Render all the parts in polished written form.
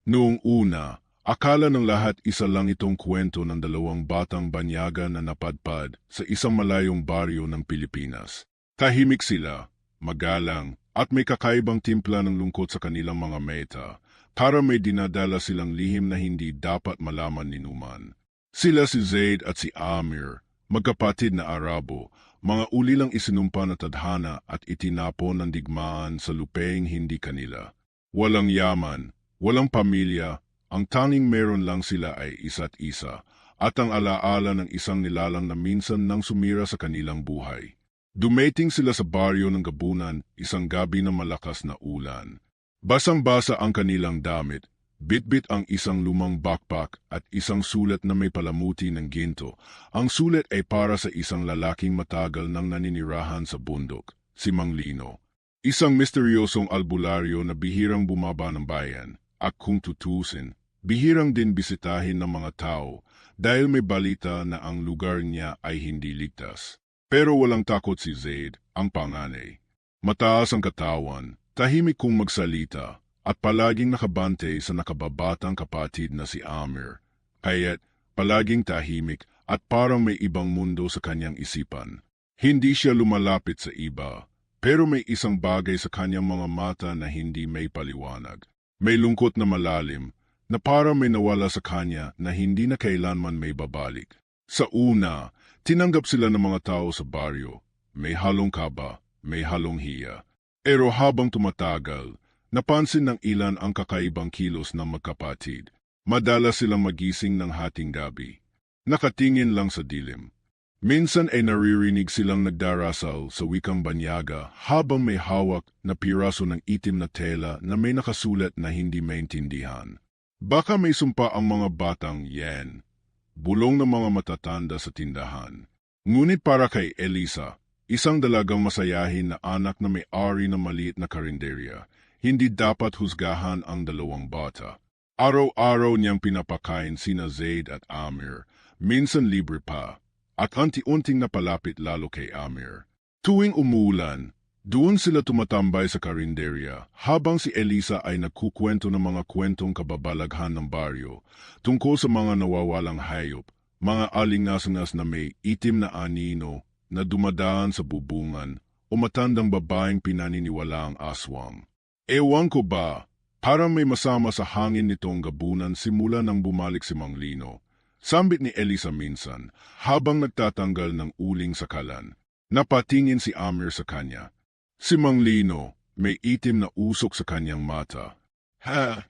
Noong una, akala ng lahat isa lang itong kwento ng dalawang batang banyaga na napadpad sa isang malayong baryo ng Pilipinas. Tahimik sila, magalang, at may kakaibang timpla ng lungkot sa kanilang mga meta, para may dinadala silang lihim na hindi dapat malaman ni Numan. Sila si Zaid at si Amir, magkapatid na Arabo, mga ulilang isinumpa na tadhana at itinapon ng digmaan sa lupeng hindi kanila. Walang yaman, walang pamilya, ang tanging meron lang sila ay isa't isa, at ang alaala ng isang nilalang na minsan nang sumira sa kanilang buhay. Dumating sila sa baryo ng Gabunan, isang gabi na malakas na ulan. Basang-basa ang kanilang damit, bitbit ang isang lumang backpack at isang sulat na may palamuti ng ginto. Ang sulat ay para sa isang lalaking matagal nang naninirahan sa bundok, si Mang Lino. Isang misteryosong albularyo na bihirang bumaba ng bayan. At kung tutusin, bihirang din bisitahin ng mga tao dahil may balita na ang lugar niya ay hindi ligtas. Pero walang takot si Zaid, ang panganay. Mataas ang katawan, tahimik kung magsalita, at palaging nakabante sa nakababatang kapatid na si Amir. Kaya't palaging tahimik at parang may ibang mundo sa kanyang isipan. Hindi siya lumalapit sa iba, pero may isang bagay sa kanyang mga mata na hindi may paliwanag. May lungkot na malalim, na parang may nawala sa kanya na hindi na kailanman may babalik. Sa una, tinanggap sila ng mga tao sa baryo. May halong kaba, may halong hiya. Pero habang tumatagal, napansin ng ilan ang kakaibang kilos ng magkapatid. Madalas silang magising ng hating gabi. Nakatingin lang sa dilim. Minsan ay naririnig silang nagdarasal sa wikang banyaga habang may hawak na piraso ng itim na tela na may nakasulat na hindi maintindihan. Baka may sumpa ang mga batang yen, bulong ng mga matatanda sa tindahan. Ngunit para kay Elisa, isang dalagang masayahin na anak na may-ari ng maliit na karinderya, hindi dapat husgahan ang dalawang bata. Araw-araw niyang pinapakain sina Zaid at Amir, minsan libre pa. At unti-unting napalapit lalo kay Amir. Tuwing umulan, doon sila tumatambay sa karinderya habang si Elisa ay nagkukwento ng mga kwentong kababalaghan ng baryo tungkol sa mga nawawalang hayop, mga alingasangas na may itim na anino na dumadaan sa bubungan o matandang babaeng pinaniniwala ang aswang. Ewan ko ba, parang may masama sa hangin nitong Gabunan simula nang bumalik si Mang Lino. Sambit ni Elisa minsan, habang nagtatanggal ng uling sa kalan. Napatingin si Amir sa kanya. Si Mang Lino, may itim na usok sa kanyang mata. Ha?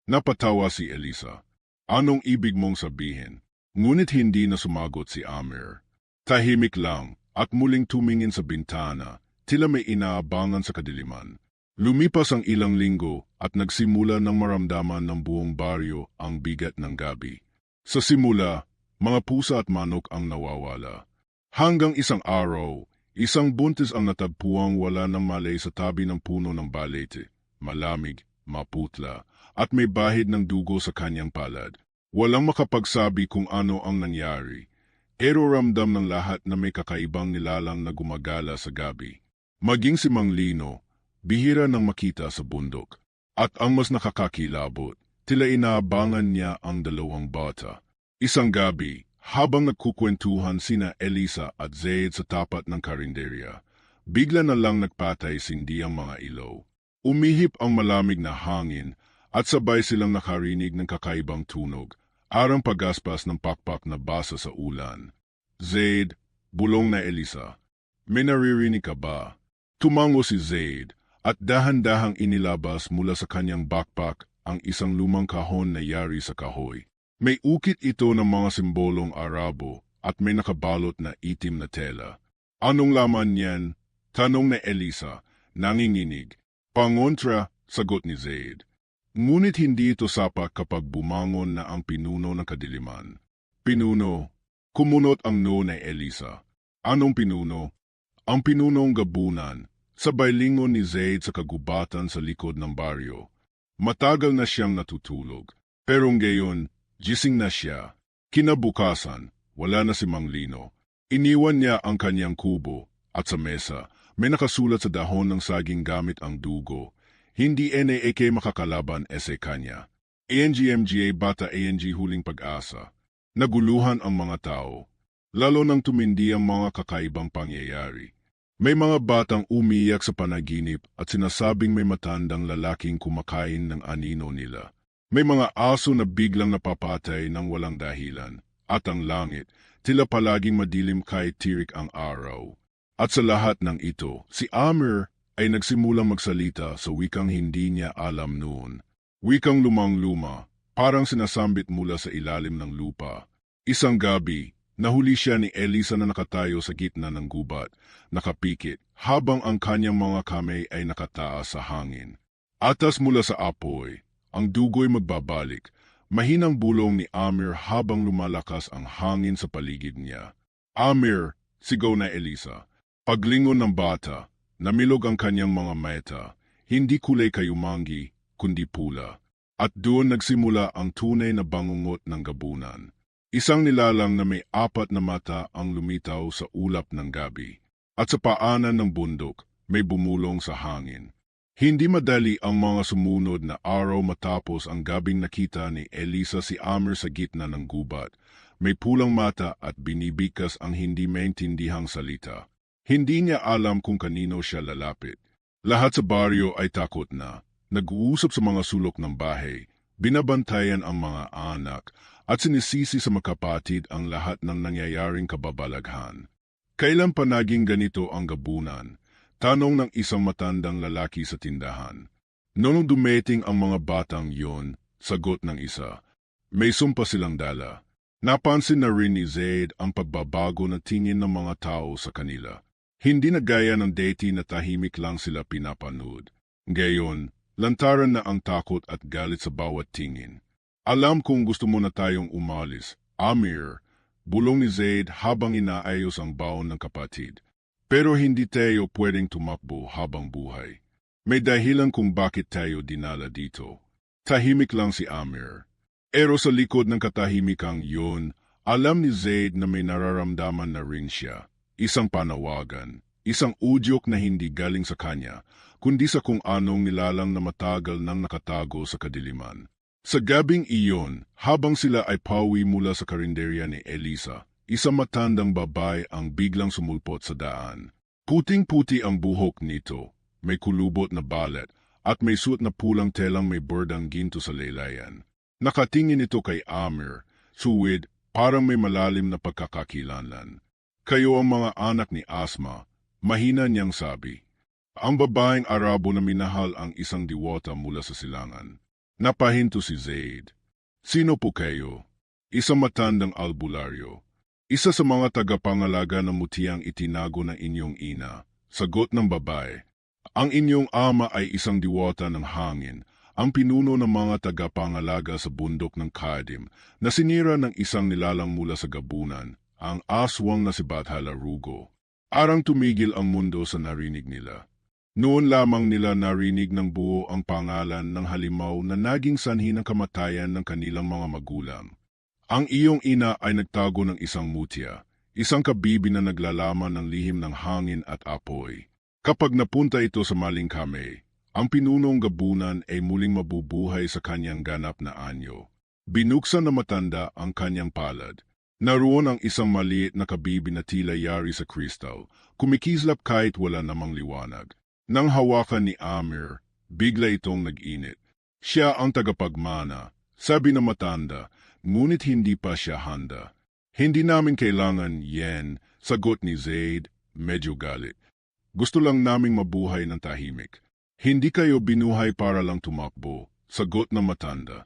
Napatawa si Elisa. Anong ibig mong sabihin? Ngunit hindi na sumagot si Amir. Tahimik lang, at muling tumingin sa bintana, tila may inaabangan sa kadiliman. Lumipas ang ilang linggo at nagsimula ng maramdaman ng buong baryo ang bigat ng gabi. Sa simula, mga pusa at manok ang nawawala. Hanggang isang araw, isang buntis ang natagpuang wala ng malay sa tabi ng puno ng balete, malamig, maputla, at may bahid ng dugo sa kanyang palad. Walang makapagsabi kung ano ang nangyari, pero ramdam ng lahat na may kakaibang nilalang na gumagala sa gabi. Maging si Mang Lino, bihira nang makita sa bundok. At ang mas nakakakilabot, tila inaabangan niya ang dalawang bata. Isang gabi, habang nagkukwentuhan sina Elisa at Zaid sa tapat ng karinderya, bigla na lang nagpatay sindi ang mga ilaw. Umihip ang malamig na hangin at sabay silang nakarinig ng kakaibang tunog, arang pagaspas ng pakpak na basa sa ulan. Zaid, bulong na Elisa, may naririnig ka ba? Tumango si Zaid at dahan-dahang inilabas mula sa kanyang backpack ang isang lumang kahon na yari sa kahoy. May ukit ito ng mga simbolong Arabo at may nakabalot na itim na tela. Anong laman niyan? Tanong na Elisa, nanginginig. Pangontra, sagot ni Zaid. Ngunit hindi ito sapat kapag bumangon na ang pinuno ng kadiliman. Pinuno, kumunot ang no na Elisa. Anong pinuno? Ang pinunong Gabunan, sabay lingon ni Zaid sa kagubatan sa likod ng baryo. Matagal na siyang natutulog, pero ngayon, gising na siya. Kinabukasan, wala na si Mang Lino. Iniwan niya ang kanyang kubo at sa mesa, may nakasulat sa dahon ng saging gamit ang dugo. Hindi NAK makakalaban ese kanya. ANGMGA Bata ANG Huling Pag-asa. Naguluhan ang mga tao, lalo nang tumindi ang mga kakaibang pangyayari. May mga batang umiyak sa panaginip at sinasabing may matandang lalaking kumakain ng anino nila. May mga aso na biglang napapatay ng walang dahilan. At ang langit, tila palaging madilim kahit tirik ang araw. At sa lahat ng ito, si Amir ay nagsimulang magsalita sa wikang hindi niya alam noon. Wikang lumang-luma, parang sinasambit mula sa ilalim ng lupa. Isang gabi, nahuli siya ni Elisa na nakatayo sa gitna ng gubat, nakapikit, habang ang kanyang mga kamay ay nakataas sa hangin. Atas mula sa apoy, ang dugo'y magbabalik. Mahinang bulong ni Amir habang lumalakas ang hangin sa paligid niya. Amir, sigaw na Elisa. Paglingon ng bata, namilog ang kanyang mga mata, hindi kulay kayumangi, kundi pula. At doon nagsimula ang tunay na bangungot ng gabunan. Isang nilalang na may 4 na mata ang lumitaw sa ulap ng gabi. At sa paanan ng bundok, may bumulong sa hangin. Hindi madali ang mga sumunod na araw matapos ang gabing nakita ni Elisa si Amir sa gitna ng gubat. May pulang mata at binibikas ang hindi maintindihang salita. Hindi niya alam kung kanino siya lalapit. Lahat sa baryo ay takot na. Nag-uusap sa mga sulok ng bahay, binabantayan ang mga anak, at sinisisi sa magkapatid ang lahat ng nangyayaring kababalaghan. Kailan pa naging ganito ang gabunan? Tanong ng isang matandang lalaki sa tindahan. Noong dumating ang mga batang yon, sagot ng isa. May sumpa silang dala. Napansin na rin ni Zaid ang pagbabago na tingin ng mga tao sa kanila. Hindi na gaya ng dati na tahimik lang sila pinapanood. Ngayon, lantaran na ang takot at galit sa bawat tingin. Alam kung gusto mo na tayong umalis, Amir, bulong ni Zaid habang inaayos ang baon ng kapatid. Pero hindi tayo pwedeng tumakbo habang buhay. May dahilan kung bakit tayo dinala dito. Tahimik lang si Amir. Pero sa likod ng katahimikang yun, alam ni Zaid na may nararamdaman na rin siya. Isang panawagan, isang udyok na hindi galing sa kanya, kundi sa kung anong nilalang na matagal nang nakatago sa kadiliman. Sa gabing iyon, habang sila ay pauwi mula sa karinderya ni Elisa, isang matandang babae ang biglang sumulpot sa daan. Puting-puti ang buhok nito, may kulubot na balat, at may suot na pulang telang may bordang ginto sa laylayan. Nakatingin ito kay Amir, suwid, parang may malalim na pagkakakilanlan. Kayo ang mga anak ni Asma, mahina niyang sabi. Ang babaeng Arabo na minahal ang isang diwata mula sa silangan. Napahinto si Zaid. Sino po kayo? Isang matandang albularyo. Isa sa mga tagapangalaga ng mutiyang itinago ng inyong ina. Sagot ng babae. Ang inyong ama ay isang diwata ng hangin, ang pinuno ng mga tagapangalaga sa bundok ng Kadim, na sinira ng isang nilalang mula sa gabunan, ang aswang na si Bathala Rugo. Arang tumigil ang mundo sa narinig nila. Noon lamang nila narinig ng buo ang pangalan ng halimaw na naging sanhi ng kamatayan ng kanilang mga magulang. Ang iyong ina ay nagtago ng isang mutya, isang kabibi na naglalaman ng lihim ng hangin at apoy. Kapag napunta ito sa maling kamay, ang pinunong gabunan ay muling mabubuhay sa kanyang ganap na anyo. Binuksan na matanda ang kanyang palad. Naroon ang isang maliit na kabibi na tila yari sa kristal, kumikislap kahit wala namang liwanag. Nang hawakan ni Amir, bigla itong nag-init. Siya ang tagapagmana, sabi na matanda, ngunit hindi pa siya handa. Hindi namin kailangan yen, sagot ni Zaid, medyo galit. Gusto lang naming mabuhay ng tahimik. Hindi kayo binuhay para lang tumakbo, sagot ng matanda.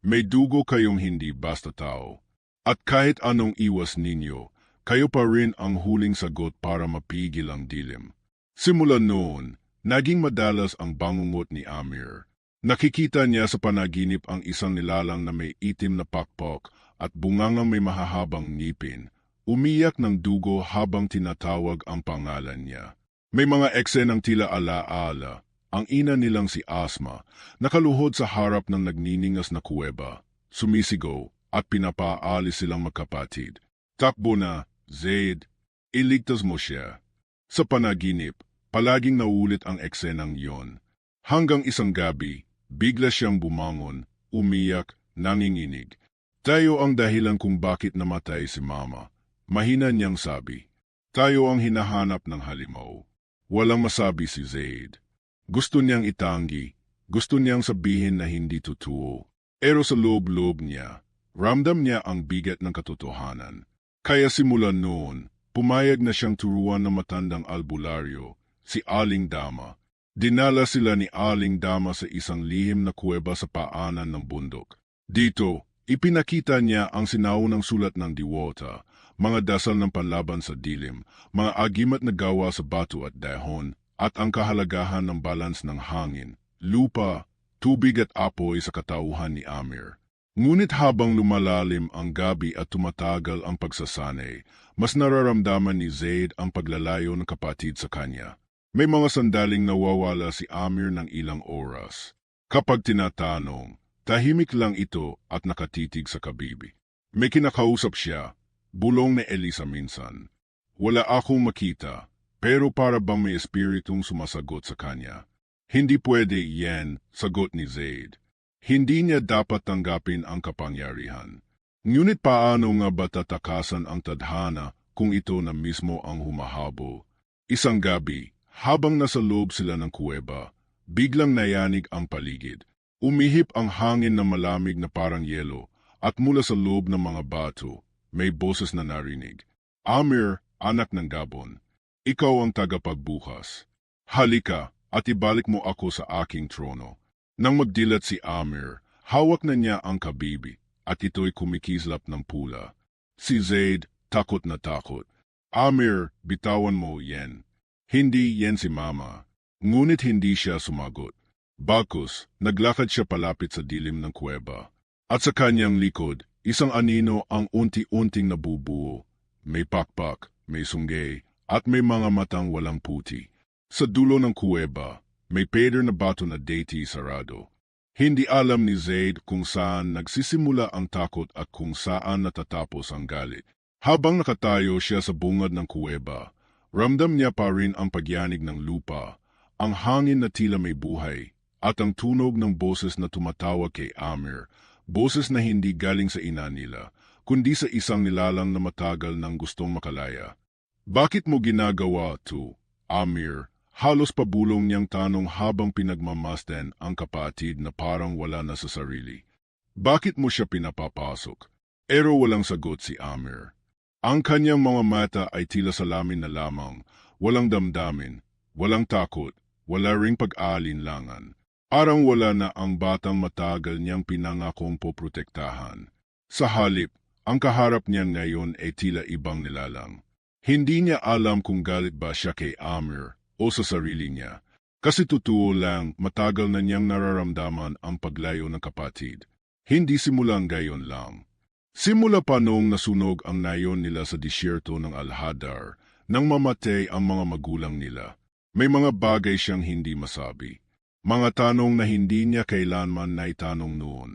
May dugo kayong hindi basta tao. At kahit anong iwas ninyo, kayo pa rin ang huling sagot para mapigil ang dilim. Simula noon, naging madalas ang bangungot ni Amir. Nakikita niya sa panaginip ang isang nilalang na may itim na pakpok at bungangang may mahahabang ngipin. Umiyak ng dugo habang tinatawag ang pangalan niya. May mga eksenang tila alaala. Ang ina nilang si Asma, nakaluhod sa harap ng nagniningas na kuweba, sumisigaw at pinapaalis silang magkapatid. Takbo na, Zaid, iligtas mo siya. Sa panaginip, palaging naulit ang eksenang yon. Hanggang isang gabi, bigla siyang bumangon, umiyak, nanginginig. Tayo ang dahilan kung bakit namatay si Mama. Mahina niyang sabi. Tayo ang hinahanap ng halimaw. Walang masabi si Zaid. Gusto niyang itanggi. Gusto niyang sabihin na hindi totoo. Pero sa loob-loob niya, ramdam niya ang bigat ng katotohanan. Kaya simula noon, pumayag na siyang turuan ng matandang albularyo, si Aling Dama. Dinala sila ni Aling Dama sa isang lihim na kuweba sa paanan ng bundok. Dito, ipinakita niya ang sinaunang sulat ng diwata, mga dasal ng panlaban sa dilim, mga agimat na gawa sa batu at dahon, at ang kahalagahan ng balans ng hangin, lupa, tubig at apoy sa katauhan ni Amir. Ngunit habang lumalalim ang gabi at tumatagal ang pagsasanay, mas nararamdaman ni Zaid ang paglalayo ng kapatid sa kanya. May mga sandaling nawawala si Amir ng ilang oras. Kapag tinatanong, tahimik lang ito at nakatitig sa kabibi. May kinakausap siya, bulong ni Elisa minsan. Wala akong makita, pero para bang may espiritong sumasagot sa kanya. Hindi pwede yan, sagot ni Zaid. Hindi niya dapat tanggapin ang kapangyarihan. Ngunit paano nga ba tatakasan ang tadhana kung ito na mismo ang humahabol? Isang gabi, habang nasa loob sila ng kuweba, biglang nayanig ang paligid. Umihip ang hangin na malamig na parang yelo, at mula sa loob ng mga bato, may boses na narinig. Amir, anak ng Gabon, ikaw ang tagapagbukas. Halika at ibalik mo ako sa aking trono. Nang magdilat si Amir, hawak na niya ang kabibi at ito'y kumikislap ng pula. Si Zaid, takot na takot. Amir, bitawan mo yan. Hindi yan si Mama. Ngunit hindi siya sumagot. Bagkus, naglakad siya palapit sa dilim ng kuweba. At sa kanyang likod, isang anino ang unti-unting nabubuo. May pakpak, may sunggay, at may mga matang walang puti. Sa dulo ng kuweba, may pader na bato na deity sarado. Hindi alam ni Zaid kung saan nagsisimula ang takot at kung saan natatapos ang galit. Habang nakatayo siya sa bungad ng kuweba, ramdam niya pa rin ang pagyanig ng lupa, ang hangin na tila may buhay, at ang tunog ng boses na tumatawag kay Amir, boses na hindi galing sa ina nila, kundi sa isang nilalang na matagal nang gustong makalaya. Bakit mo ginagawa to, Amir? Halos pabulong niyang tanong habang pinagmamasdan ang kapatid na parang wala na sa sarili. Bakit mo siya pinapapasok? Pero walang sagot si Amir. Ang kanyang mga mata ay tila salamin na lamang, walang damdamin, walang takot, wala ring pag-aalinlangan. Parang wala na ang batang matagal niyang pinangakong poprotektahan. Sa halip, ang kaharap niya ngayon ay tila ibang nilalang. Hindi niya alam kung galit ba siya kay Amir o sa sarili niya. Kasi totoo lang, matagal na niyang nararamdaman ang paglayo ng kapatid. Hindi simulang gayon lang. Simula pa noong nasunog ang nayon nila sa disyerto ng Al-Hadar, nang mamatay ang mga magulang nila. May mga bagay siyang hindi masabi. Mga tanong na hindi niya kailanman naitanong noon.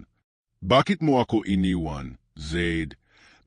Bakit mo ako iniwan, Zaid?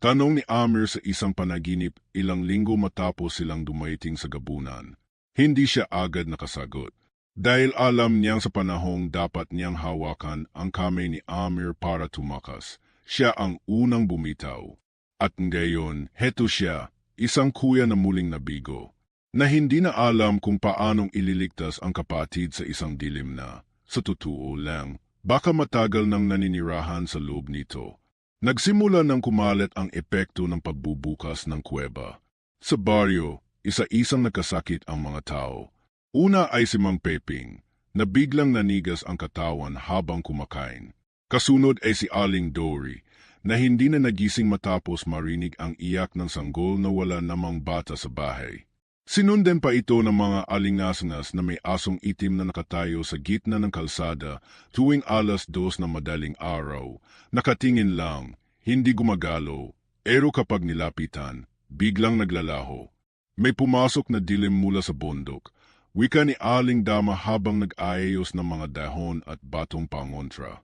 Tanong ni Amir sa isang panaginip ilang linggo matapos silang dumaiting sa gabunan. Hindi siya agad nakasagot. Dahil alam niyang sa panahong dapat niyang hawakan ang kamay ni Amir para tumakas. Siya ang unang bumitaw. At ngayon, heto siya, isang kuya na muling nabigo, na hindi na alam kung paanong ililigtas ang kapatid sa isang dilim na, sa totoo lang, baka matagal nang naninirahan sa loob nito. Nagsimula nang kumalat ang epekto ng pagbubukas ng kuweba. Sa baryo, isa-isang nagkasakit ang mga tao. Una ay si Mang Peping, na biglang nanigas ang katawan habang kumakain. Kasunod ay si Aling Dory, na hindi na nagising matapos marinig ang iyak ng sanggol na wala namang bata sa bahay. Sinundan pa ito ng mga alingasngas na may asong itim na nakatayo sa gitna ng kalsada tuwing 2:00 na madaling araw. Nakatingin lang, hindi gumagalaw, pero kapag nilapitan, biglang naglalaho. May pumasok na dilim mula sa bundok, wika ni Aling Dama habang nag-aayos ng mga dahon at batong pangontra.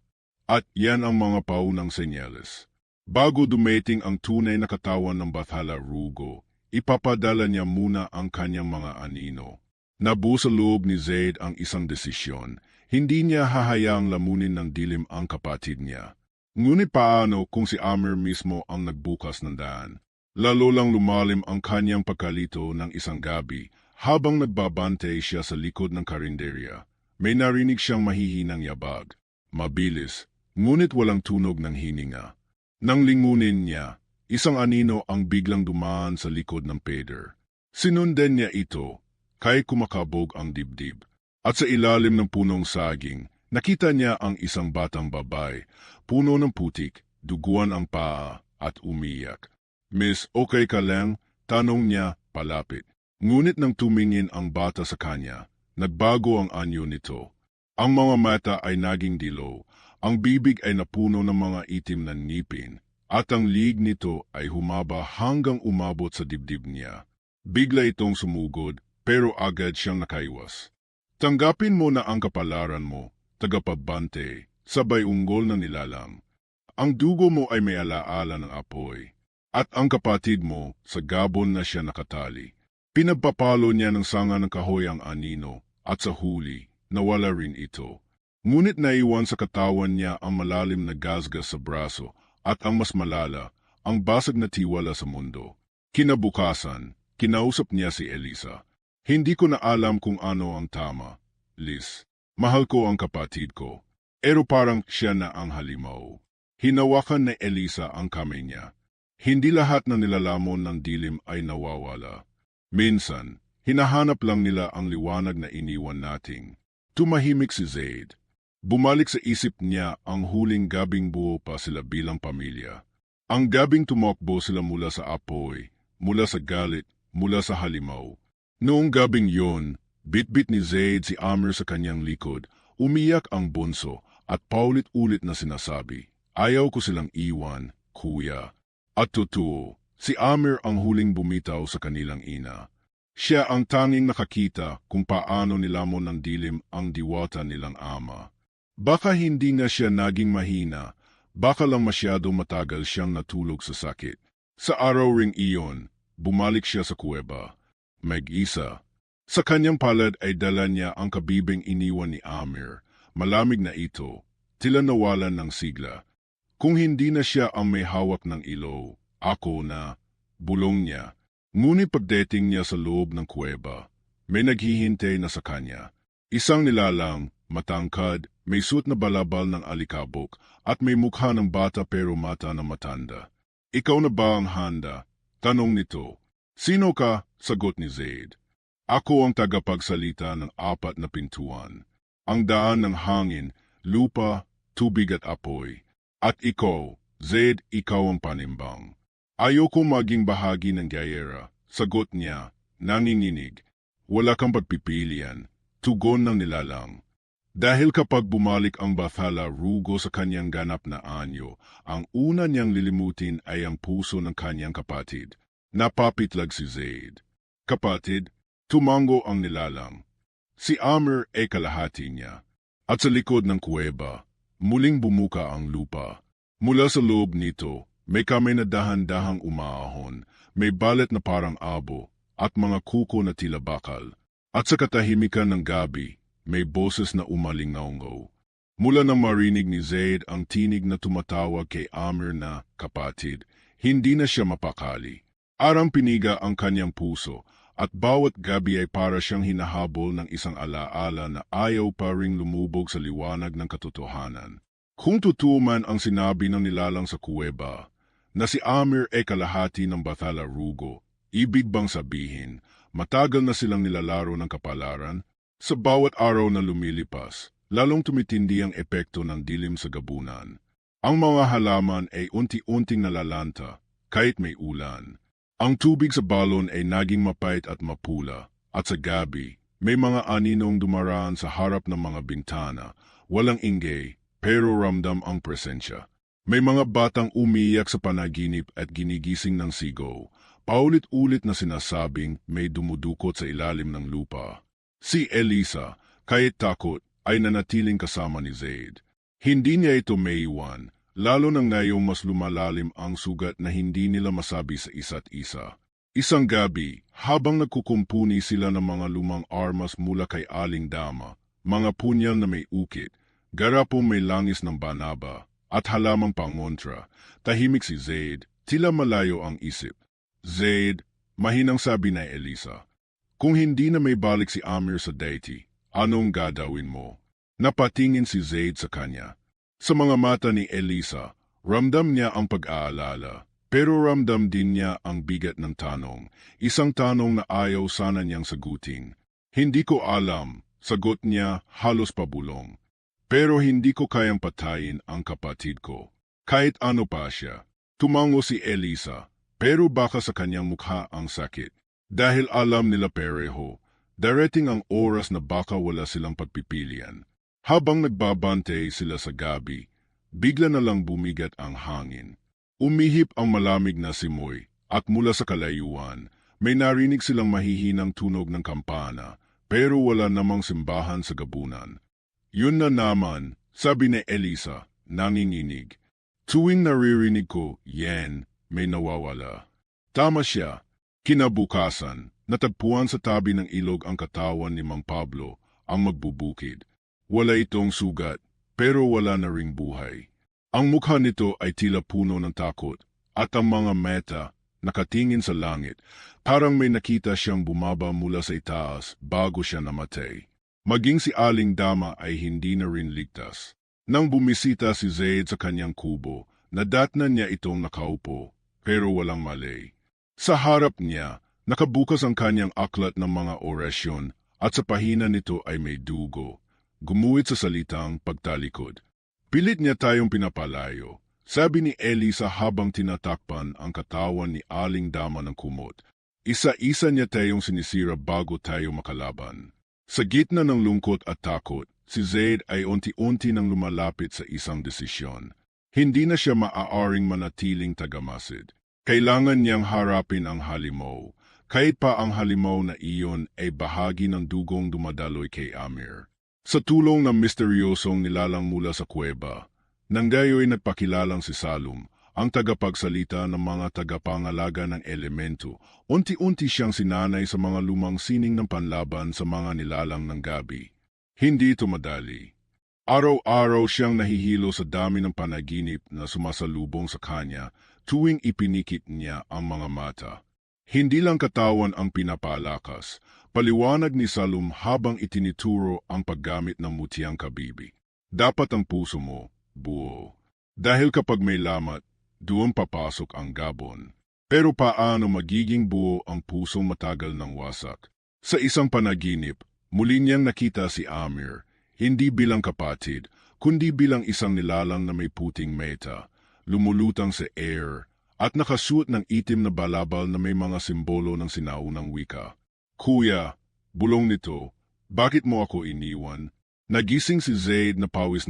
At yan ang mga paunang senyales. Bago dumating ang tunay na katawan ng Bathala Rugo, ipapadala niya muna ang kanyang mga anino. Nabuo sa loob ni Zaid ang isang desisyon, Hindi niya hahayaang lamunin ng dilim ang kapatid niya. Ngunit paano kung si Amir mismo ang nagbukas ng daan? Lalo lang lumalim ang kanyang pagkalito ng isang gabi habang nagbabantay siya sa likod ng karinderya. May narinig siyang mahihinang yabag. Mabilis, ngunit walang tunog ng hininga. Nang lingunin niya, isang anino ang biglang dumaan sa likod ng peder. Sinundan niya ito, kay kumakabog ang dibdib. At sa ilalim ng punong saging, nakita niya ang isang batang babae, puno ng putik, duguan ang paa, at umiyak. Miss, okay ka lang? Tanong niya, palapit. Ngunit nang tumingin ang bata sa kanya, nagbago ang anyo nito. Ang mga mata ay naging dilaw, ang bibig ay napuno ng mga itim na ngipin, at ang liig nito ay humaba hanggang umabot sa dibdib niya. Bigla itong sumugod, pero agad siyang nakaiwas. Tanggapin mo na ang kapalaran mo, tagapagbante, sabay unggol na nilalang. Ang dugo mo ay may alaala ng apoy. At ang kapatid mo, sa gabon na siya nakatali. Pinagpapalo niya ng sanga ng kahoy ang anino, at sa huli, nawala rin ito. Ngunit naiwan sa katawan niya ang malalim na gasgas sa braso, at ang mas malala, ang basag na tiwala sa mundo. Kinabukasan, kinausap niya si Elisa. Hindi ko na alam kung ano ang tama, Liz. Mahal ko ang kapatid ko. Pero parang siya na ang halimaw. Hinawakan ni Elisa ang kamay niya. Hindi lahat na nilalamon ng dilim ay nawawala. Minsan, hinahanap lang nila ang liwanag na iniwan nating. Tumahimik si Zaid. Bumalik sa isip niya ang huling gabing buo pa sila bilang pamilya. Ang gabing tumakbo sila mula sa apoy, mula sa galit, mula sa halimaw. Noong gabing yon, bitbit ni Zaid si Amir sa kanyang likod, umiyak ang bunso at paulit-ulit na sinasabi, ayaw ko silang iwan, kuya. At totoo, si Amir ang huling bumitaw sa kanilang ina. Siya ang tanging nakakita kung paano nilamon ng dilim ang diwata nilang ama. Baka hindi na siya naging mahina, baka lang masyado matagal siyang natulog sa sakit. Sa araw ring iyon, bumalik siya sa kuweba. Mag-isa. Sa kanyang palad ay dala niya ang kabibing iniwan ni Amir. Malamig na ito, tila nawalan ng sigla. Kung hindi na siya ang may hawak ng ilaw, ako na, bulong niya. Ngunit pagdating niya sa loob ng kuweba, may naghihintay na sa kanya. Isang nilalang, matangkad, may suot na balabal ng alikabok at may mukha ng bata pero mata ng matanda. Ikaw na ba ang handa? Tanong nito. Sino ka? Sagot ni Zaid. Ako ang tagapagsalita ng 4 na pintuan. Ang daan ng hangin, lupa, tubig at apoy. At ikaw, Zaid, ikaw ang panimbang. Ayoko maging bahagi ng gayera. Sagot niya, nanginginig. Wala kang pagpipilian. Tugon ng nilalang. Dahil kapag bumalik ang Bathala Rugo sa kanyang ganap na anyo, ang una niyang lilimutin ay ang puso ng kanyang kapatid. Napapitlag si Zaid. Kapatid, tumango ang nilalang. Si Amir ay kalahati niya. At sa likod ng kuweba, muling bumuka ang lupa. Mula sa loob nito, may kamay na dahan-dahang umaahon, may balet na parang abo, at mga kuko na tila bakal. At sa katahimikan ng gabi, may boses na umalingaungaw. Mula nang marinig ni Zaid ang tinig na tumatawag kay Amir na kapatid, hindi na siya mapakali. Arang piniga ang kanyang puso, at bawat gabi ay para siyang hinahabol ng isang alaala na ayaw pa ring lumubog sa liwanag ng katotohanan. Kung totoo man ang sinabi ng nilalang sa kuweba, na si Amir ay kalahati ng Bathala Rugo, ibig bang sabihin, matagal na silang nilalaro ng kapalaran? Sa bawat araw na lumilipas, lalong tumitindi ang epekto ng dilim sa gabunan. Ang mga halaman ay unti-unting nalalanta, kahit may ulan. Ang tubig sa balon ay naging mapait at mapula, at sa gabi, may mga aninong dumaraan sa harap ng mga bintana, walang ingay, pero ramdam ang presensya. May mga batang umiyak sa panaginip at ginigising ng sigaw, paulit-ulit na sinasabing may dumudukot sa ilalim ng lupa. Si Elisa, kahit takot, ay nanatiling kasama ni Zaid. Hindi niya ito maiwan, lalo na ngayong mas lumalalim ang sugat na hindi nila masabi sa isa't isa. Isang gabi, habang nagkukumpuni sila ng mga lumang armas mula kay Aling Dama, mga punyal na may ukit, garapong may langis ng banaba, at halamang pangontra. Tahimik si Zaid, tila malayo ang isip. Zaid, mahinang sabi ni Elisa. Kung hindi na may balik si Amir sa deity, anong gagawin mo? Napatingin si Zaid sa kanya. Sa mga mata ni Elisa, ramdam niya ang pag-aalala. Pero ramdam din niya ang bigat ng tanong, isang tanong na ayaw sana niyang sagutin. Hindi ko alam, sagot niya halos pabulong. Pero hindi ko kayang patayin ang kapatid ko. Kahit ano pa siya. Tumango si Elisa, pero baka sa kanyang mukha ang sakit. Dahil alam nila pareho, darating ang oras na baka wala silang pagpipilian. Habang nagbabantay sila sa gabi, bigla na lang bumigat ang hangin. Umihip ang malamig na simoy, at mula sa kalayuan, may narinig silang mahihinang tunog ng kampana, pero wala namang simbahan sa gabunan. Yun na naman, sabi ni Elisa, nanginginig. Tuwing naririnig ko, yan, may nawawala. Tama siya. Kinabukasan, natagpuan sa tabi ng ilog ang katawan ni Mang Pablo, ang magbubukid. Wala itong sugat, pero wala na ring buhay. Ang mukha nito ay tila puno ng takot, at ang mga mata, nakatingin sa langit, parang may nakita siyang bumaba mula sa itaas bago siya namatay. Maging si Aling Dama ay hindi na rin ligtas. Nang bumisita si Zaid sa kanyang kubo, nadatnan niya itong nakaupo, pero walang malay. Sa harap niya, nakabukas ang kanyang aklat ng mga orasyon, at sa pahina nito ay may dugo. Gumuhit sa salitang pagtalikod. Pilit niya tayong pinapalayo, sabi ni Elisa habang tinatakpan ang katawan ni Aling Dama ng kumot. Isa-isa niya tayong sinisira bago tayo makalaban. Sa gitna ng lungkot at takot, si Zaid ay unti-unti nang lumalapit sa isang desisyon. Hindi na siya maaaring manatiling tagamasid. Kailangan niyang harapin ang halimaw, kahit pa ang halimaw na iyon ay bahagi ng dugong dumadaloy kay Amir. Sa tulong ng misteryosong nilalang mula sa kuweba, nang gayo'y nagpakilalang si Salum, ang tagapagsalita ng mga tagapangalaga ng elemento, unti-unti siyang sinanay sa mga lumang sining ng panlaban sa mga nilalang ng gabi. Hindi ito madali. Araw-araw siyang nahihilo sa dami ng panaginip na sumasalubong sa kanya tuwing ipinikit niya ang mga mata. Hindi lang katawan ang pinapalakas, paliwanag ni Salum habang itinituro ang paggamit ng mutiang kabibi. Dapat ang puso mo, buo. Dahil kapag may lamat, doon papasok ang gabon. Pero paano magiging buo ang pusong matagal ng wasak? Sa isang panaginip, muli niyang nakita si Amir, hindi bilang kapatid, kundi bilang isang nilalang na may puting meta, lumulutang sa air, at nakasuot ng itim na balabal na may mga simbolo ng sinaunang wika. Kuya, bulong nito, bakit mo ako iniwan? Nagising si Zaid na pawis,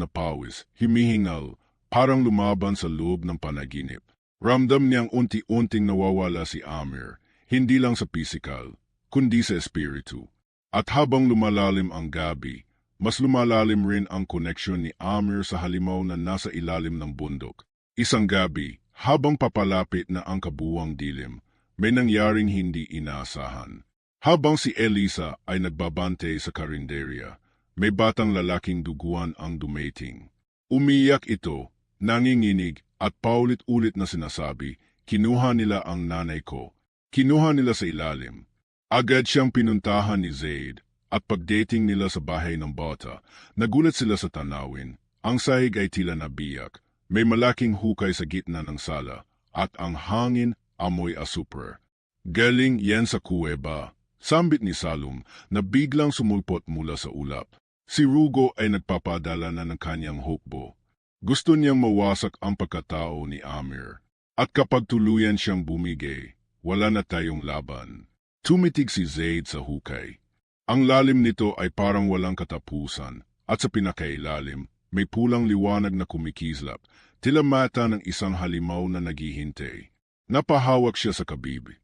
himihingal, parang lumaban sa loob ng panaginip. Ramdam niyang unti-unting nawawala si Amir, hindi lang sa pisikal, kundi sa espiritu. At habang lumalalim ang gabi, mas lumalalim rin ang koneksyon ni Amir sa halimaw na nasa ilalim ng bundok. Isang gabi, habang papalapit na ang kabuwang dilim, may nangyaring hindi inaasahan. Habang si Elisa ay nagbabante sa karinderya, may batang lalaking duguan ang dumating. Umiyak ito, nanginginig at paulit-ulit na sinasabi, kinuha nila ang nanay ko. Kinuha nila sa ilalim. Agad siyang pinuntahan ni Zaid at pagdating nila sa bahay ng bata, nagulat sila sa tanawin. Ang sahig ay tila nabiyak. May malaking hukay sa gitna ng sala at ang hangin amoy asupre. Galing yan sa kuweba, sambit ni Salum na biglang sumulpot mula sa ulap. Si Rugo ay nagpapadala na ng kanyang hukbo. Gusto niyang mawasak ang pagkatao ni Amir. At kapag tuluyan siyang bumigay, wala na tayong laban. Tumitig si Zaid sa hukay. Ang lalim nito ay parang walang katapusan at sa pinakailalim, may pulang liwanag na kumikislap, tila mata ng isang halimaw na naghihintay. Napahawak siya sa kabibi.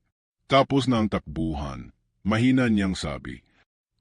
Tapos na ang takbuhan, mahina niyang sabi,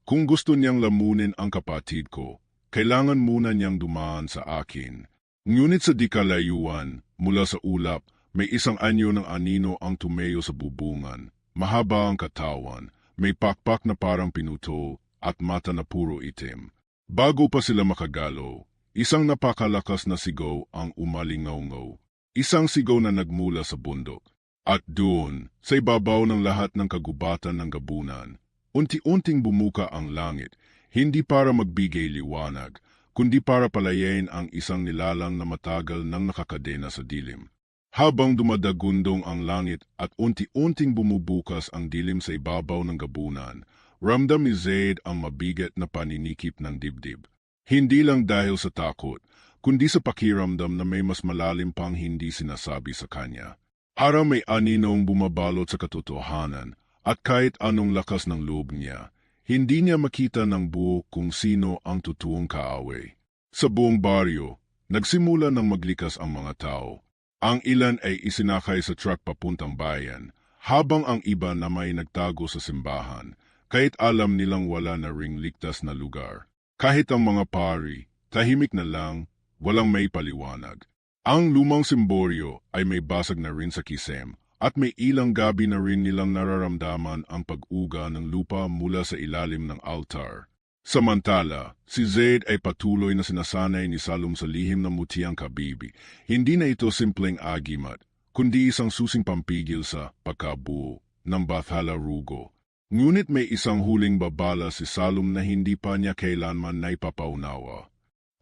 kung gusto niyang lamunin ang kapatid ko, kailangan muna niyang dumaan sa akin. Ngunit sa di kalayuan, mula sa ulap, may isang anyo ng anino ang tumayo sa bubungan. Mahaba ang katawan, may pakpak na parang pinuto at mata na puro itim. Bago pa sila makagalaw, isang napakalakas na sigaw ang umalingaw-ngaw. Isang sigaw na nagmula sa bundok. At doon, sa ibabaw ng lahat ng kagubatan ng gabunan, unti-unting bumuka ang langit, hindi para magbigay liwanag, kundi para palayain ang isang nilalang na matagal nang nakakadena sa dilim. Habang dumadagundong ang langit at unti-unting bumubukas ang dilim sa ibabaw ng gabunan, ramdam ni Zaid ang mabigat na paninikip ng dibdib. Hindi lang dahil sa takot, kundi sa pakiramdam na may mas malalim pang hindi sinasabi sa kanya. Para may aninong bumabalot sa katotohanan at kahit anong lakas ng loob niya, hindi niya makita ng buo kung sino ang totoong kaaway. Sa buong baryo, nagsimula ng maglikas ang mga tao. Ang ilan ay isinakay sa truck papuntang bayan, habang ang iba na may nagtago sa simbahan, kahit alam nilang wala na ring ligtas na lugar. Kahit ang mga pari, tahimik na lang, walang may paliwanag. Ang lumang simboryo ay may basag na rin sa kisem at may ilang gabi na rin nilang nararamdaman ang pag-uga ng lupa mula sa ilalim ng altar. Samantala, si Zaid ay patuloy na sinasanay ni Salum sa lihim ng mutiang kabibi. Hindi na ito simpleng agimat, kundi isang susing pampigil sa pagkabuo ng Bathala Rugo. Ngunit may isang huling babala si Salum na hindi pa niya kailanman naipapaunawa.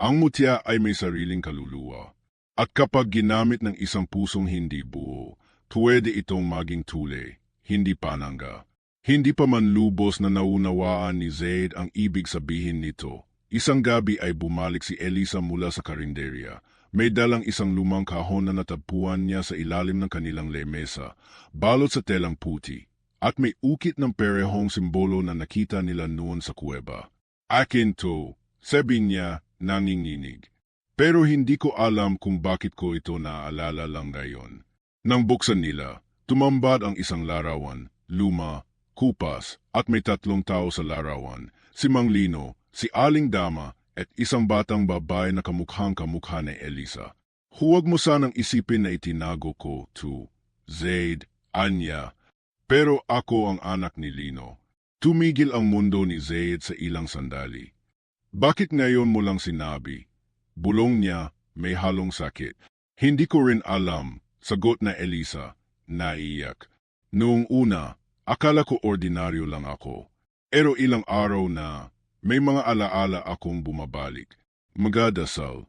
Ang mutya ay may sariling kaluluwa. At kapag ginamit ng isang pusong hindi buo, pwede itong maging tule, hindi panangga. Hindi pa man lubos na naunawaan ni Zaid ang ibig sabihin nito. Isang gabi ay bumalik si Elisa mula sa karinderya. May dalang isang lumang kahon na natagpuan niya sa ilalim ng kanilang lemesa, balot sa telang puti, at may ukit ng perehong simbolo na nakita nila noon sa kuweba. Akin to, sabi niya, nanginginig. Pero hindi ko alam kung bakit ko ito naaalala lang ngayon. Nang buksan nila, tumambad ang isang larawan, luma, kupas, at may 3 tao sa larawan, si Mang Lino, si Aling Dama, at isang batang babae na kamukhang-kamukha ni Elisa. Huwag mo sanang isipin na itinago ko, to Zaid, Anya, pero ako ang anak ni Lino. Tumigil ang mundo ni Zaid sa ilang sandali. Bakit ngayon mo lang sinabi? Bulong niya, may halong sakit. Hindi ko rin alam, sagot na Elisa, naiiyak. Noong una, akala ko ordinaryo lang ako. Pero ilang araw na, may mga alaala akong bumabalik. Mga dasal,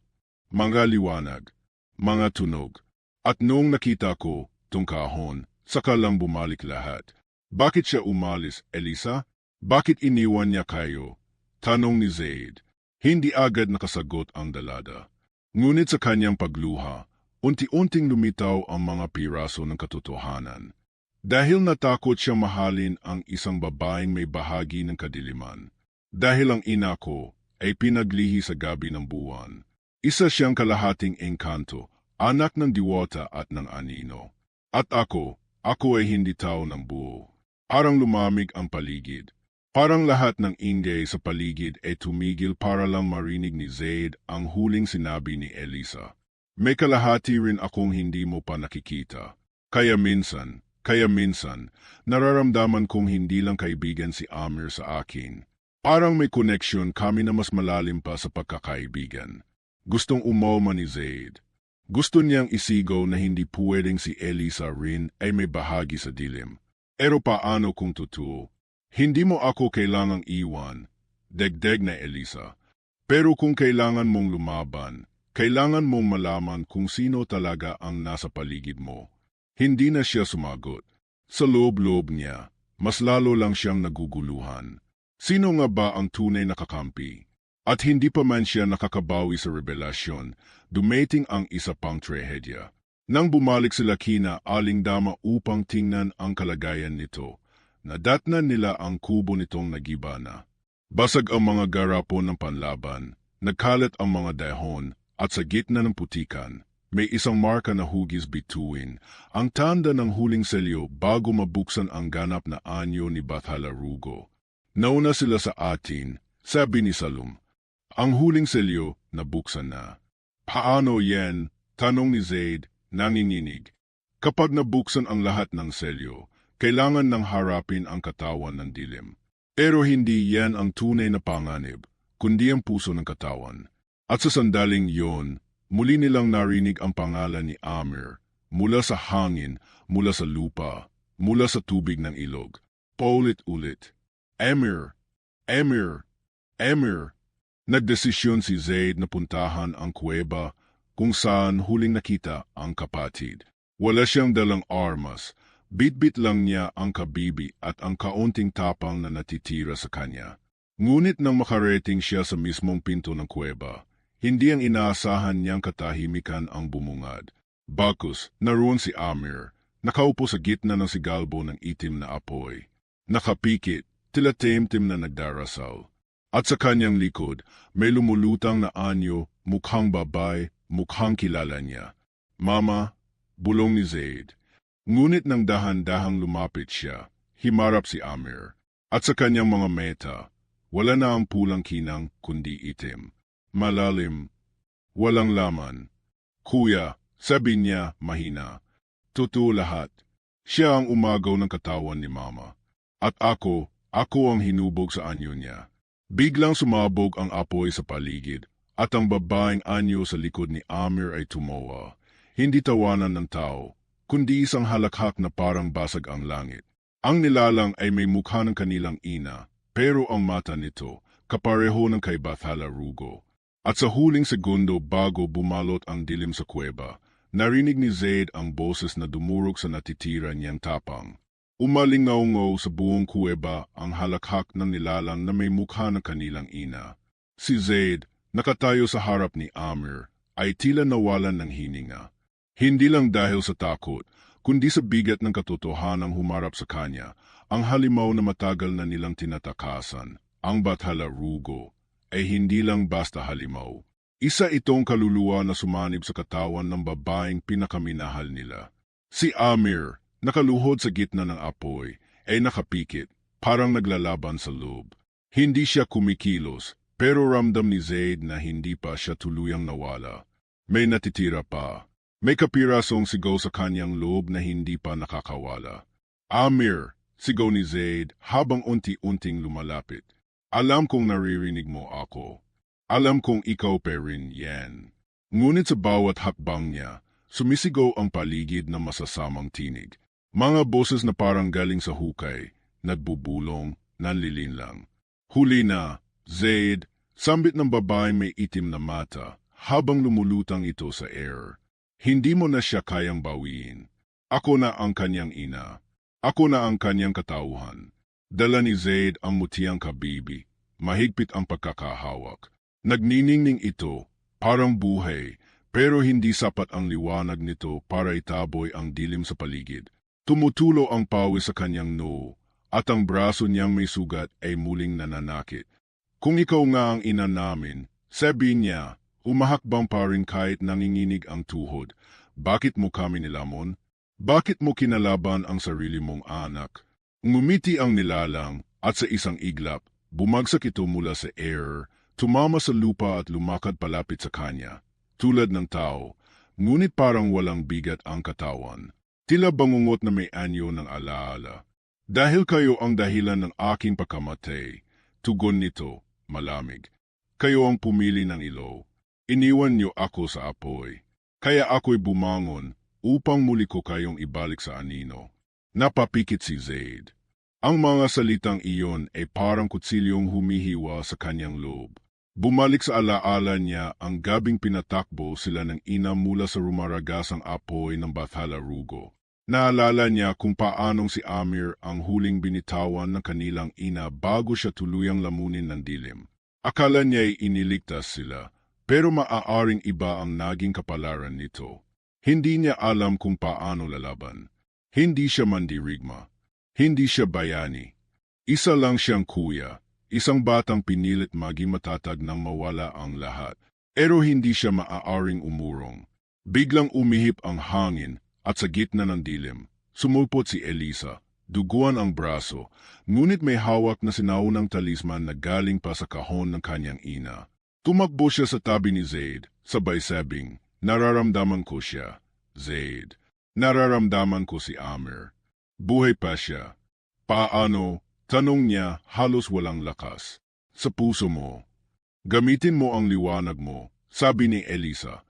mga liwanag, mga tunog. At noong nakita ko, tong kahon, saka lang bumalik lahat. Bakit siya umalis, Elisa? Bakit iniwan niya kayo? Tanong ni Zaid. Hindi agad nakasagot ang dalada. Ngunit sa kanyang pagluha, unti-unting lumitaw ang mga piraso ng katotohanan. Dahil natakot siya mahalin ang isang babaeng may bahagi ng kadiliman. Dahil ang ina ko ay pinaglihi sa gabi ng buwan. Isa siyang kalahating engkanto, anak ng diwata at ng anino. At ako ay hindi tao ng buo. Parang lumamig ang paligid. Parang lahat ng ingay sa paligid ay tumigil para lang marinig ni Zaid ang huling sinabi ni Elisa. May kalahati rin akong hindi mo pa nakikita. Kaya minsan, nararamdaman kong hindi lang kaibigan si Amir sa akin. Parang may connection kami na mas malalim pa sa pagkakaibigan. Gustong umalma ni Zaid. Gusto niyang isigaw na hindi pwedeng si Elisa rin ay may bahagi sa dilim. Pero paano kung totoo? Hindi mo ako kailangang iwan, degdeg na Elisa. Pero kung kailangan mong lumaban, kailangan mong malaman kung sino talaga ang nasa paligid mo. Hindi na siya sumagot. Sa loob-loob niya, mas lalo lang siyang naguguluhan. Sino nga ba ang tunay na kakampi? At hindi pa man siya nakakabawi sa revelasyon, dumating ang isa pang trahedya. Nang bumalik sila kina Aling Dama upang tingnan ang kalagayan nito, nadatnan nila ang kubo nitong nagibana. Basag ang mga garapon ng panlaban, nagkalat ang mga dahon, at sa gitna ng putikan, may isang marka na hugis bituin, ang tanda ng huling selyo bago mabuksan ang ganap na anyo ni Bathala Rugo. Nauna sila sa atin, sabi ni Salum. Ang huling selyo nabuksan na. Paano yan? Tanong ni Zaid, nanginginig. Kapag nabuksan ang lahat ng selyo, kailangan nang harapin ang katawan ng dilim. Pero hindi yan ang tunay na panganib, kundi ang puso ng katawan. At sa sandaling iyon, muli nilang narinig ang pangalan ni Amir, mula sa hangin, mula sa lupa, mula sa tubig ng ilog. Paulit-ulit, Amir, Amir, Amir. Nagdesisyon si Zaid na puntahan ang kuweba kung saan huling nakita ang kapatid. Wala siyang dalang armas, bitbit lang niya ang kabibi at ang kaunting tapang na natitira sa kanya. Ngunit nang makarating siya sa mismong pinto ng kuweba, hindi ang inaasahan niyang katahimikan ang bumungad. Bagkus, naroon si Amir, nakaupo sa gitna ng sigalbo ng itim na apoy. Nakapikit, tila temtem na nagdarasal. At sa kanyang likod, may lumulutang na anyo, mukhang babay, mukhang kilala niya. Mama, bulong ni Zaid. Ngunit nang dahan-dahang lumapit siya, himarap si Amir. At sa kanyang mga meta, wala na ang pulang kinang kundi itim. Malalim, walang laman. Kuya, sabi niya mahina. Totoo lahat. Siya ang umagaw ng katawan ni Mama. At ako ang hinubog sa anyo niya. Biglang sumabog ang apoy sa paligid at ang babaeng anyo sa likod ni Amir ay tumawa. Hindi tawanan ng tao, kundi isang halakhak na parang basag ang langit. Ang nilalang ay may mukha ng kanilang ina, pero ang mata nito kapareho ng kay Bathala Rugo. At sa huling segundo bago bumalot ang dilim sa kuweba, narinig ni Zaid ang boses na dumurog sa natitira niyang tapang. Umalingaw-ngaw sa buong kuweba ang halakhak ng nilalang na may mukha ng kanilang ina. Si Zaid, nakatayo sa harap ni Amir, ay tila nawalan ng hininga. Hindi lang dahil sa takot, kundi sa bigat ng katotohanang humarap sa kanya, ang halimaw na matagal na nilang tinatakasan, ang Bathala Rugo, ay hindi lang basta halimaw. Isa itong kaluluwa na sumanib sa katawan ng babaeng pinakaminahal nila. Si Amir, nakaluhod sa gitna ng apoy, ay nakapikit, parang naglalaban sa loob. Hindi siya kumikilos, pero ramdam ni Zaid na hindi pa siya tuluyang nawala. May natitira pa. May kapirasong sigaw sa kanyang loob na hindi pa nakakawala. Amir, sigaw ni Zaid habang unti-unting lumalapit. Alam kong naririnig mo ako. Alam kong ikaw pa rin yan. Ngunit sa bawat hakbang niya, sumisigaw ang paligid na masasamang tinig. Mga boses na parang galing sa hukay, nagbubulong, nanlilinlang. Huli na, Zaid, sambit ng babae may itim na mata, habang lumulutang ito sa air. Hindi mo na siya kayang bawiin. Ako na ang kanyang ina. Ako na ang kanyang katauhan. Dala ni Zaid ang mutiyang kabibi, mahigpit ang pagkakahawak. Nagniningning ito, parang buhay, pero hindi sapat ang liwanag nito para itaboy ang dilim sa paligid. Tumutulo ang pawis sa kanyang noo, at ang braso niyang may sugat ay muling nananakit. Kung ikaw nga ang ina namin, sabi niya, umahakbang pa rin kahit nanginginig ang tuhod. Bakit mo kami nilamon? Bakit mo kinalaban ang sarili mong anak? Ngumiti ang nilalang, at sa isang iglap, bumagsak ito mula sa air, tumama sa lupa at lumakad palapit sa kanya. Tulad ng tao, ngunit parang walang bigat ang katawan. Tila bangungot na may anyo ng alaala. Dahil kayo ang dahilan ng aking pagkamatay, tugon nito, malamig. Kayo ang pumili ng ilaw. Iniwan niyo ako sa apoy. Kaya ako'y bumangon upang muli ko kayong ibalik sa anino. Napapikit si Zaid. Ang mga salitang iyon ay parang kutsilyong humihiwa sa kanyang loob. Bumalik sa alaala niya ang gabing pinatakbo sila ng ina mula sa rumaragasang apoy ng Bathala Rugo. Naalala niya kung paanong si Amir ang huling binitawan ng kanilang ina bago siya tuluyang lamunin ng dilim. Akala niya ay iniligtas sila, pero maaaring iba ang naging kapalaran nito. Hindi niya alam kung paano lalaban. Hindi siya mandirigma. Hindi siya bayani. Isa lang siyang kuya. Isang batang pinilit maging matatag nang mawala ang lahat. Pero hindi siya maaaring umurong. Biglang umihip ang hangin at sa gitna ng dilim, sumulpot si Elisa, duguan ang braso, ngunit may hawak na sinaunang talisman na galing pa sa kahon ng kanyang ina. Tumakbo siya sa tabi ni Zaid, sabay sabing, nararamdaman ko siya, Zaid. Nararamdaman ko si Amir. Buhay pa siya. Paano? Tanong niya halos walang lakas. Sa puso mo. Gamitin mo ang liwanag mo, sabi ni Elisa.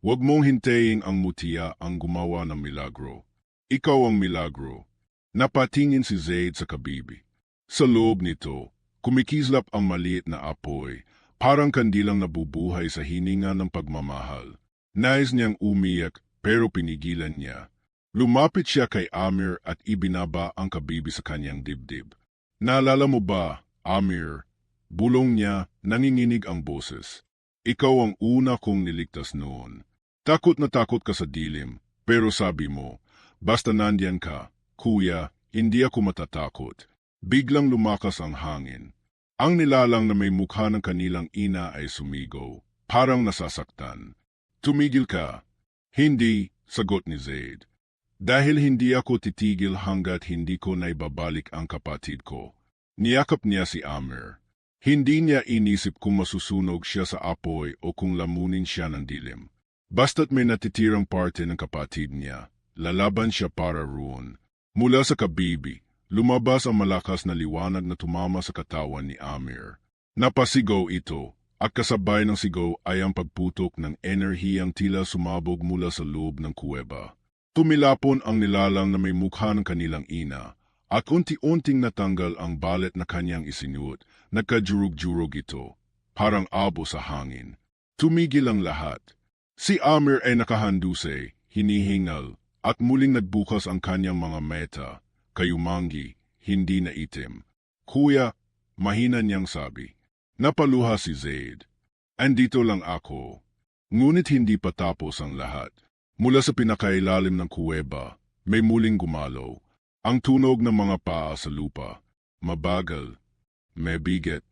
Huwag mong hintayin ang mutiya ang gumawa ng milagro. Ikaw ang milagro. Napatingin si Zaid sa kabibi. Sa loob nito, kumikislap ang maliit na apoy, parang kandilang nabubuhay sa hininga ng pagmamahal. Nais niyang umiyak pero pinigilan niya. Lumapit siya kay Amir at ibinaba ang kabibi sa kanyang dibdib. Naalala mo ba, Amir? Bulong niya, nanginginig ang boses. Ikaw ang una kong niligtas noon. Takot na takot ka sa dilim, pero sabi mo, basta nandiyan ka, kuya, hindi ako matatakot. Biglang lumakas ang hangin. Ang nilalang na may mukha ng kanilang ina ay sumigaw, parang nasasaktan. Tumigil ka. Hindi, sagot ni Zaid. Dahil hindi ako titigil hanggat hindi ko naibabalik ang kapatid ko. Niyakap niya si Amir. Hindi niya inisip kung masusunog siya sa apoy o kung lamunin siya ng dilim. Basta't may natitirang parte ng kapatid niya, lalaban siya para roon. Mula sa kabibi, lumabas ang malakas na liwanag na tumama sa katawan ni Amir. Napasigaw ito, at kasabay ng sigaw ay ang pagputok ng enerhiyang tila sumabog mula sa loob ng kuweba. Tumilapon ang nilalang na may mukha ng kanilang ina, at unti-unting natanggal ang balet na kanyang isinuot. Nagkajurog-jurog ito, parang abo sa hangin. Tumigil ang lahat. Si Amir ay nakahandusay, hinihingal, at muling nagbukas ang kanyang mga meta, kayumanggi, hindi na itim. Kuya, mahina niyang sabi. Napaluha si Zaid. Andito lang ako. Ngunit hindi pa tapos ang lahat. Mula sa pinakailalim ng kuweba, may muling gumalaw. Ang tunog ng mga paa sa lupa. Mabagal. May bigat.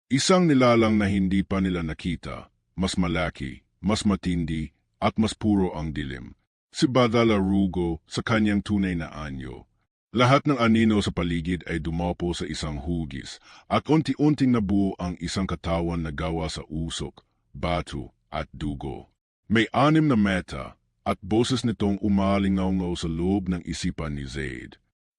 Isang nilalang na hindi pa nila nakita, mas malaki, mas matindi, at mas puro ang dilim. Si Badalarugo sa kanyang tunay na anyo. Lahat ng anino sa paligid ay dumapo sa isang hugis, at unti-unting nabuo ang isang katawan na gawa sa usok, batu, at dugo. May 6 na meta, at boses nitong umalingaw-ngaw sa loob ng isipan ni Zaid.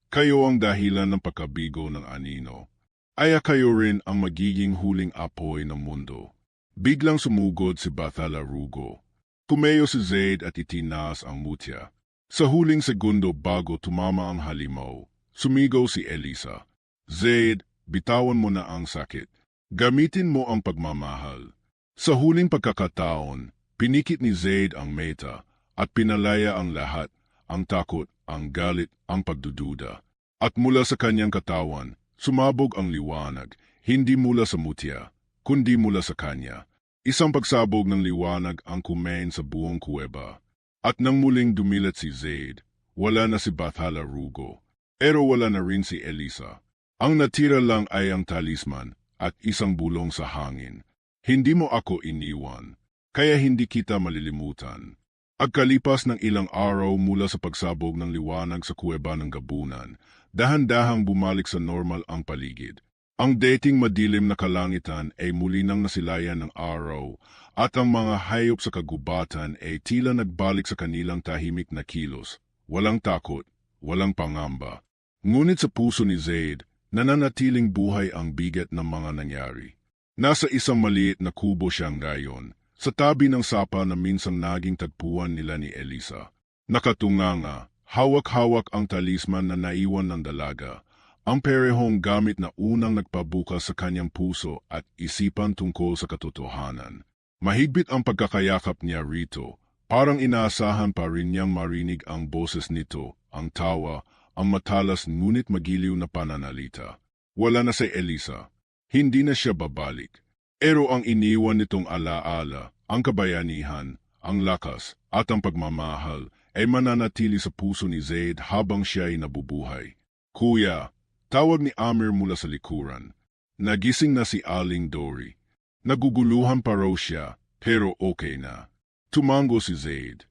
Kayo ang dahilan ng pagkabigo ng anino. Aya kayo rin ang magiging huling apoy ng mundo. Biglang sumugod si Badalarugo. Tumayo si Zaid at itinaas ang mutya. Sa huling segundo bago tumama ang halimaw, sumigaw si Elisa. Zaid, bitawan mo na ang sakit. Gamitin mo ang pagmamahal. Sa huling pagkakataon, pinikit ni Zaid ang meta at pinalaya ang lahat, ang takot, ang galit, ang pagdududa. At mula sa kanyang katawan, sumabog ang liwanag, hindi mula sa mutya, kundi mula sa kanya. Isang pagsabog ng liwanag ang kumain sa buong kuweba. At nang muling dumilat si Zaid, wala na si Badalarugo. Pero wala na rin si Elisa. Ang natira lang ay ang talisman at isang bulong sa hangin. Hindi mo ako iniwan, kaya hindi kita malilimutan. Pagkalipas ng ilang araw mula sa pagsabog ng liwanag sa kuweba ng gabunan, dahan-dahang bumalik sa normal ang paligid. Ang dating madilim na kalangitan ay muli nang nasilayan ng araw at ang mga hayop sa kagubatan ay tila nagbalik sa kanilang tahimik na kilos. Walang takot, walang pangamba. Ngunit sa puso ni Zaid, nananatiling buhay ang bigat ng mga nangyari. Nasa isang maliit na kubo siya ngayon, sa tabi ng sapa na minsang naging tagpuan nila ni Elisa. Nakatunganga, hawak-hawak ang talisman na naiwan ng dalaga, ang perehong gamit na unang nagpabukas sa kanyang puso at isipan tungkol sa katotohanan. Mahigpit ang pagkakayakap niya rito, parang inaasahan pa rin niyang marinig ang boses nito, ang tawa, ang matalas ngunit magiliw na pananalita. Wala na si Elisa. Hindi na siya babalik. Pero ang iniwan nitong alaala, ang kabayanihan, ang lakas, at ang pagmamahal ay mananatili sa puso ni Zaid habang siya ay nabubuhay. Kuya, tawag ni Amir mula sa likuran. Nagising na si Aling Dory. Naguguluhan pa raw siya, pero okay na. Tumango si Zaid.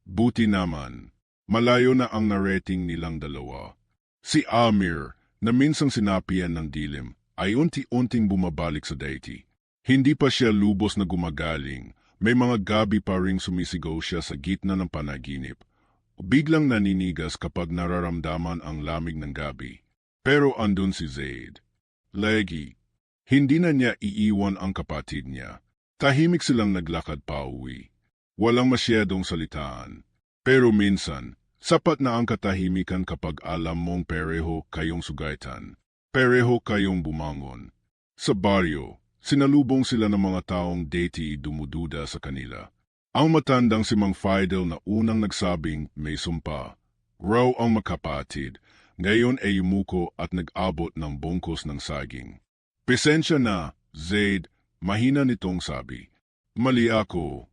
Buti naman, malayo na ang narating nilang dalawa. Si Amir, na minsang sinapian ng dilim, ay unti-unting bumabalik sa deity. Hindi pa siya lubos na gumagaling, may mga gabi pa ring sumisigaw siya sa gitna ng panaginip. Biglang naninigas kapag nararamdaman ang lamig ng gabi. Pero andun si Zaid. Lagi. Hindi na niya iiwan ang kapatid niya. Tahimik silang naglakad pa uwi. Walang masyadong salitaan. Pero minsan, sapat na ang katahimikan kapag alam mong pareho kayong sugaitan. Pareho kayong bumangon. Sa baryo, sinalubong sila ng mga taong dati dumududa sa kanila. Ang matandang si Mang Fidel na unang nagsabing may sumpa. Raw ang makapatid, ngayon ay yumuko at nag-abot ng bungkos ng saging. Pasensya na, Zaid, mahina nitong sabi. Mali ako.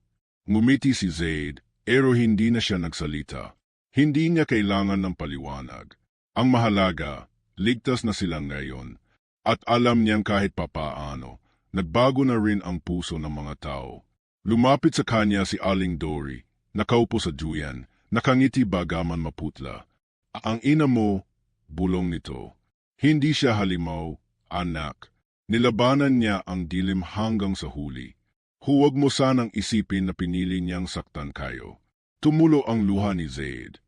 Ngumiti si Zaid, pero hindi na siya nagsalita. Hindi niya kailangan ng paliwanag. Ang mahalaga, ligtas na sila ngayon. At alam niyang kahit papaano, nagbago na rin ang puso ng mga tao. Lumapit sa kanya si Aling Dory, nakaupo sa duyan, nakangiti bagaman maputla. Ang ina mo, bulong nito. Hindi siya halimaw, anak. Nilabanan niya ang dilim hanggang sa huli. Huwag mo sanang isipin na pinili niyang saktan kayo. Tumulo ang luha ni Zaid.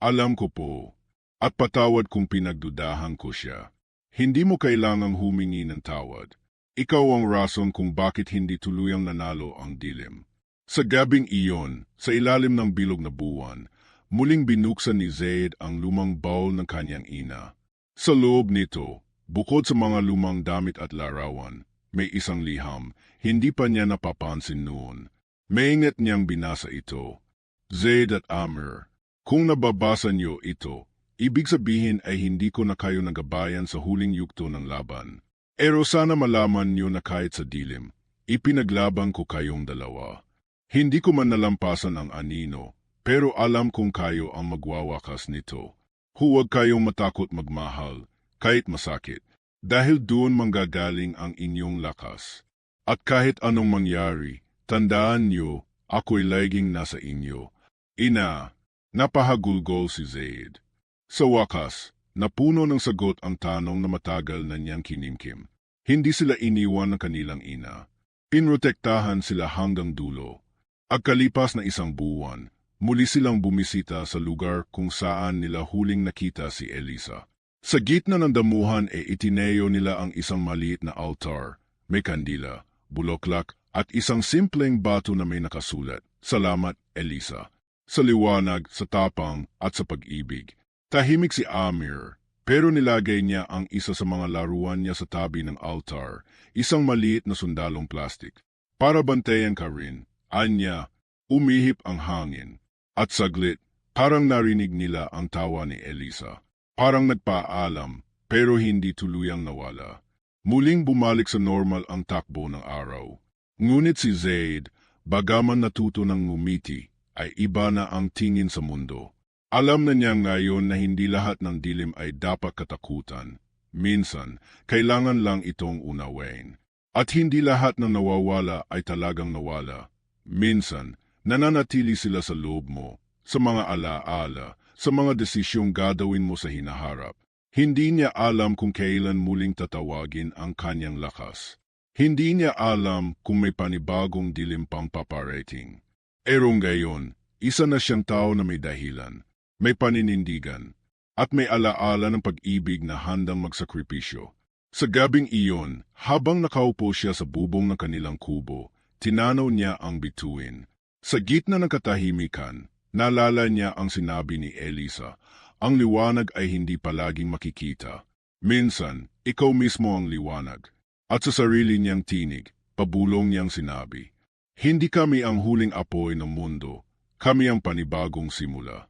Alam ko po, at patawad kung pinagdudahan ko siya. Hindi mo kailangang humingi ng tawad. Ikaw ang rason kung bakit hindi tuluyang nanalo ang dilim. Sa gabing iyon, sa ilalim ng bilog na buwan, muling binuksan ni Zaid ang lumang bowl ng kanyang ina. Sa loob nito, bukod sa mga lumang damit at larawan, may isang liham, hindi pa niya napapansin noon. Maingat niyang binasa ito. Zaid at Amir, kung nababasa niyo ito, ibig sabihin ay hindi ko na kayo nagabayan sa huling yugto ng laban. Pero sana malaman niyo na kahit sa dilim, ipinaglaban ko kayong dalawa. Hindi ko man nalampasan ang anino, pero alam kong kayo ang magwawakas nito. Huwag kayong matakot magmahal, kahit masakit, dahil doon manggagaling ang inyong lakas. At kahit anong mangyari, tandaan niyo, ako'y laging nasa inyo. Ina, napahagulgol si Zaid. Sa wakas, napuno ng sagot ang tanong na matagal na niyang kinimkim. Hindi sila iniwan ng kanilang ina. Pinrotektahan sila hanggang dulo. Agkalipas na isang buwan, muli silang bumisita sa lugar kung saan nila huling nakita si Elisa. Sa gitna ng damuhan itineo nila ang isang maliit na altar, may kandila, bulaklak at isang simpleng bato na may nakasulat, "Salamat, Elisa." Sa liwanag, sa tapang at sa pag-ibig. Tahimik si Amir, pero nilagay niya ang isa sa mga laruan niya sa tabi ng altar, isang maliit na sundalong plastik. Para bantayan ka rin, anya, umihip ang hangin. At saglit, parang narinig nila ang tawa ni Elisa. Parang nagpaalam, pero hindi tuluyang nawala. Muling bumalik sa normal ang takbo ng araw. Ngunit si Zaid, bagaman natuto ng ngumiti, ay iba na ang tingin sa mundo. Alam na niya ngayon na hindi lahat ng dilim ay dapat katakutan. Minsan, kailangan lang itong unawain. At hindi lahat ng nawawala ay talagang nawala. Minsan, nananatili sila sa loob mo, sa mga alaala, sa mga desisyong gagawin mo sa hinaharap. Hindi niya alam kung kailan muling tatawagin ang kanyang lakas. Hindi niya alam kung may panibagong dilim pang paparating. Pero ngayon, isa na siyang tao na may dahilan. May paninindigan, at may alaala ng pag-ibig na handang magsakripisyo. Sa gabing iyon, habang nakaupo siya sa bubong ng kanilang kubo, tinanaw niya ang bituin. Sa gitna ng katahimikan, naalala niya ang sinabi ni Elisa, ang liwanag ay hindi palaging makikita. Minsan, ikaw mismo ang liwanag. At sa sarili niyang tinig, pabulong niyang sinabi, hindi kami ang huling apoy ng mundo, kami ang panibagong simula.